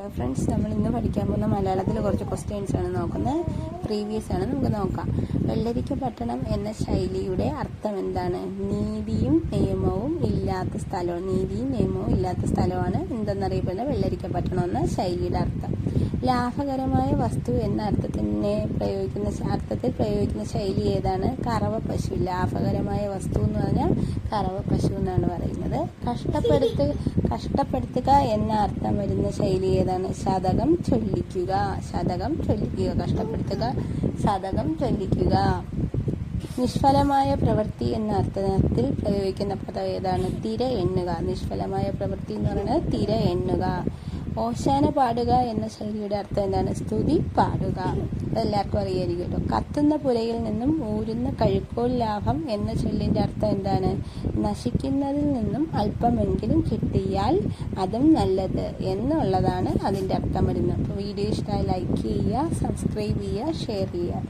Hello friends, നമ്മൾ ഇന്ന് പഠിക്കാൻ പോകുന്ന മലയാളത്തിൽ കുറച്ച് ക്വസ്റ്റ്യൻസ് ആണ് നോക്കുന്നത്. പ്രീവിയസ് ആണ്, നമുക്ക് നോക്കാം. വെള്ളരിക്ക പട്ടണം എന്ന ശൈലിയുടെ അർത്ഥം എന്താണ്? നീതിയും നിയമവും ഇല്ലാത്ത സ്ഥലമാണ് എന്തെന്നറിയപ്പെടുന്ന വെള്ളരിക്ക പട്ടണം എന്ന ശൈലിയുടെ അർത്ഥം. ലാഭകരമായ വസ്തു എന്ന അർത്ഥത്തിൽ പ്രയോഗിക്കുന്ന ശൈലി ഏതാണ്? കറവ പശു. ലാഭകരമായ വസ്തു എന്ന് പറഞ്ഞാൽ കറവ പശു എന്നാണ് പറയുന്നത്. കഷ്ടപ്പെടുത്തുക എന്ന അർത്ഥം വരുന്ന ശൈലി ഏതാണ്? ശതകം ചൊല്ലിക്കുക. കഷ്ടപ്പെടുത്തുക, ശതകം ചൊല്ലിക്കുക. നിഷ്ഫലമായ പ്രവൃത്തി എന്ന അർത്ഥത്തിൽ പ്രയോഗിക്കുന്ന പദം ഏതാണ്? തിര എണ്ണുക. നിഷ്ഫലമായ പ്രവൃത്തി എന്ന് പറയുന്നത് തിര എണ്ണുക. ഓശാന പാടുക എന്ന ശൈലിയുടെ അർത്ഥം എന്താണ്? സ്തുതി പാടുക. അതെല്ലാവർക്കും അറിയായിരിക്കുമല്ലോ. കത്തുന്ന പുരയിൽ നിന്നും ഊരുന്ന കഴുക്കോൽ ലാഭം എന്ന ചൊല്ലിൻ്റെ അർത്ഥം എന്താണ്? നശിക്കുന്നതിൽ നിന്നും അല്പമെങ്കിലും കിട്ടിയാൽ അതും നല്ലത് എന്നുള്ളതാണ് അതിൻ്റെ അർത്ഥം വരുന്നത്. അപ്പോൾ വീഡിയോ ഇഷ്ടമായി ലൈക്ക് ചെയ്യുക, സബ്സ്ക്രൈബ് ചെയ്യുക, ഷെയർ ചെയ്യുക.